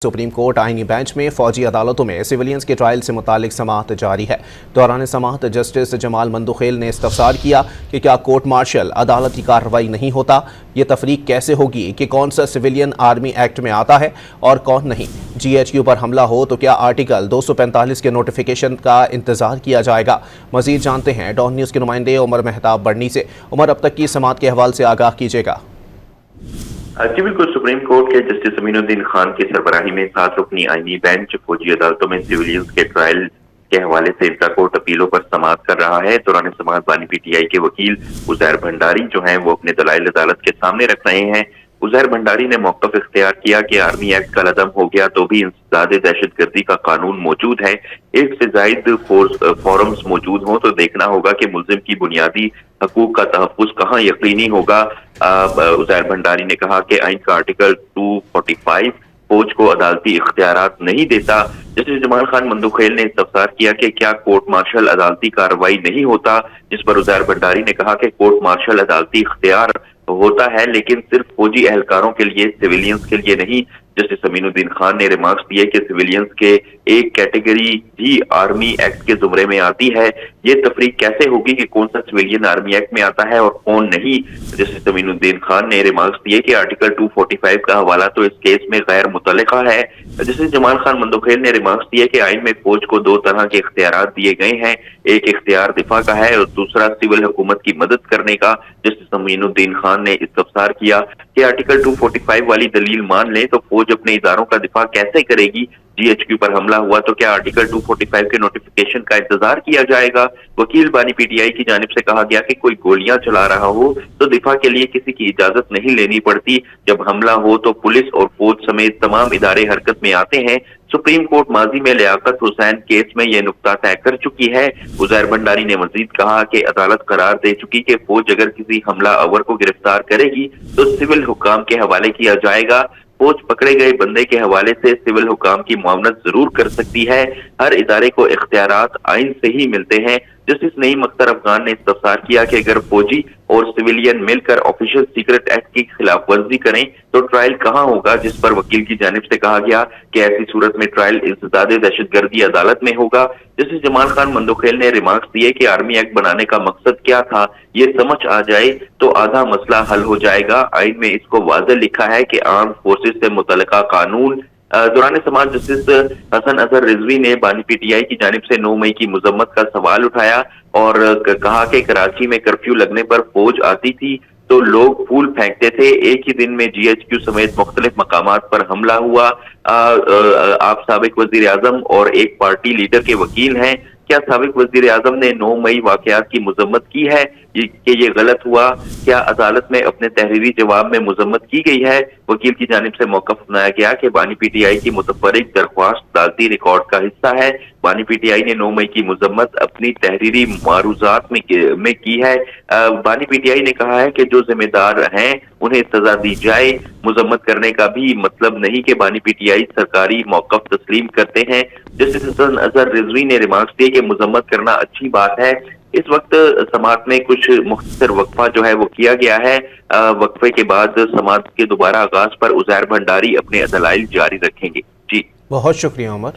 Supreme court आईनी bench में फौजी अदालतों में सिविलियंस के ट्रायल से मुतालिक समाअत जारी है। दौरान समाअत जस्टिस जमाल मंदुखेल ने इस्तफसार किया कि क्या कोर्ट मार्शल अदालती कार्रवाई नहीं होता। ये तफरीक कैसे होगी कि कौन सा सिविलियन आर्मी एक्ट में आता है और कौन नहीं। GHQ पर हमला हो तो क्या आर्टिकल 245 के नोटिफिकेशन का इंतजार किया जाएगा। मजीद जानते हैं डॉन न्यूज़ के नुमाइंदे उमर मेहताब बढ़नी से। उमर, अब तक की समाअत के हवाले से आगाह कीजिएगा। जी बिल्कुल, सुप्रीम कोर्ट के जस्टिस अमीनुद्दीन खान की सरबराही में 7 रुकनी आईनी बेंच फौजी अदालतों में सिविलियंस के ट्रायल के हवाले से इंट्रा कोर्ट अपीलों पर समाअत कर रहा है। दौरान समाअत बानी PTI के वकील उजैर भंडारी जो हैं वो अपने दलाइल अदालत के सामने रख रहे हैं। उजैर भंडारी ने मौक़िफ़ इख्तियार किया कि आर्मी एक्ट का लदम हो गया तो भी इंसदादे दहशतगर्दी का कानून मौजूद है। एक से जायद फोरम्स मौजूद हों तो देखना होगा कि मुल्जिम की बुनियादी हकूक का तहफ़्फ़ुज़ कहाँ यकीनी होगा। उजैर भंडारी ने कहा कि आइन का आर्टिकल 245 फौज को अदालती इख्तियारात नहीं देता। जस्टिस जमाल खान मंदुखेल ने इस्तफसार किया कि क्या कोर्ट मार्शल अदालती कार्रवाई नहीं होता, जिस पर उजैर भंडारी ने कहा कि कोर्ट मार्शल अदालती इख्तियार होता है लेकिन सिर्फ फौजी एहलकारों के लिए, सिविलियंस के लिए नहीं। जस्टिस अमीनुद्दीन खान ने रिमार्क्स दिए कि सिविलियंस के एक कैटेगरी भी आर्मी एक्ट के जुमरे में आती है। ये तफरीक कैसे होगी कि कौन सा सिविलियन आर्मी एक्ट में आता है और कौन नहीं। जस्टिस अमीनुद्दीन खान ने रिमार्क्स दिए कि आर्टिकल 245 का हवाला तो इस केस में गैर मुतल्लिका है। जस्टिस जमाल खान मंदुखेल ने रिमार्क्स दिए कि आइन में फौज को 2 तरह के इख्तियारात दिए गए हैं, एक इख्तियार दिफा का है और दूसरा सिविल हुकूमत की मदद करने का। जस्टिस अमीनुद्दीन खान ने इस्तफसार किया कि आर्टिकल 245 वाली दलील मान लें तो फौज अपने इदारों का दिफा कैसे करेगी। GHQ पर हमला हुआ तो क्या आर्टिकल 245 के नोटिफिकेशन का इंतजार किया जाएगा। वकील बानी PTI की जानिब से कहा गया कि कोई गोलियां चला रहा हो तो दिफा के लिए किसी की इजाजत नहीं लेनी पड़ती। जब हमला हो तो पुलिस और फौज समेत तमाम इदारे हरकत में आते हैं। सुप्रीम कोर्ट माजी में लियाकत हुसैन केस में यह नुक्ता तय कर चुकी है। उजैर भंडारी ने मजीद कहा कि अदालत करार दे चुकी कि फौज अगर किसी हमला अवर को गिरफ्तार करेगी तो सिविल हुकाम के हवाले किया जाएगा। फौज पकड़े गए बंदे के हवाले से सिविल हुकाम की मुआवनत जरूर कर सकती है। हर इदारे को इख्तियारात आइन से ही मिलते हैं। जस्टिस नईम अख्तर अफगान ने इस्तफसार किया कि अगर फौजी और सिविलियन मिलकर ऑफिशियल सीक्रेट एक्ट की खिलाफ वर्जी करें तो ट्रायल कहाँ होगा, जिस पर वकील की जानिब से कहा गया कि ऐसी सूरत में ट्रायल इंसदादे दहशतगर्दी अदालत में होगा। जस्टिस जमाल खान मंदुखेल ने रिमार्क्स दिए कि आर्मी एक्ट बनाने का मकसद क्या था, ये समझ आ जाए तो आधा मसला हल हो जाएगा। आइन में इसको वाज़ेह लिखा है कि आर्म फोर्सेस से मुतल्लिका कानून। दौरान समाअत जस्टिस हसन अजहर रिजवी ने बानी PTI की जानिब से 9 मई की मुजम्मत का सवाल उठाया और कहा कि कराची में कर्फ्यू लगने पर फौज आती थी तो लोग फूल फेंकते थे। एक ही दिन में GHQ समेत मुख्तलिफ मकामात पर हमला हुआ। आप साबिक वजीर आजम और एक पार्टी लीडर के वकील हैं, क्या साबिक वजीर आजम ने 9 मई वाकयात की मुजम्मत की है कि ये गलत हुआ? क्या अदालत में अपने तहरीरी जवाब में मुजम्मत की गई है? वकील की जानिब से मौक़िफ़ अपनाया गया कि बानी PTI की मुतफर्रिक दरख्वास्त अदालती रिकॉर्ड का हिस्सा है। बानी PTI ने 9 मई की मुजम्मत अपनी तहरीरी मारूजात में की है। बानी PTI ने कहा है कि जो जिम्मेदार हैं उन्हें सजा दी जाए। मुजम्मत करने का भी मतलब नहीं कि बानी PTI सरकारी मौक़िफ़ तस्लीम करते हैं। जस्टिस हसन अजहर रिजवी ने रिमार्क्स दिए कि मुजम्मत करना अच्छी बात है। इस वक्त समाअत में कुछ मुख्तसर वक्फा जो है वो किया गया है। वक्फे के बाद समाअत के दोबारा आगाज पर उजैर भंडारी अपने दलाइल जारी रखेंगे। जी बहुत शुक्रिया उमर।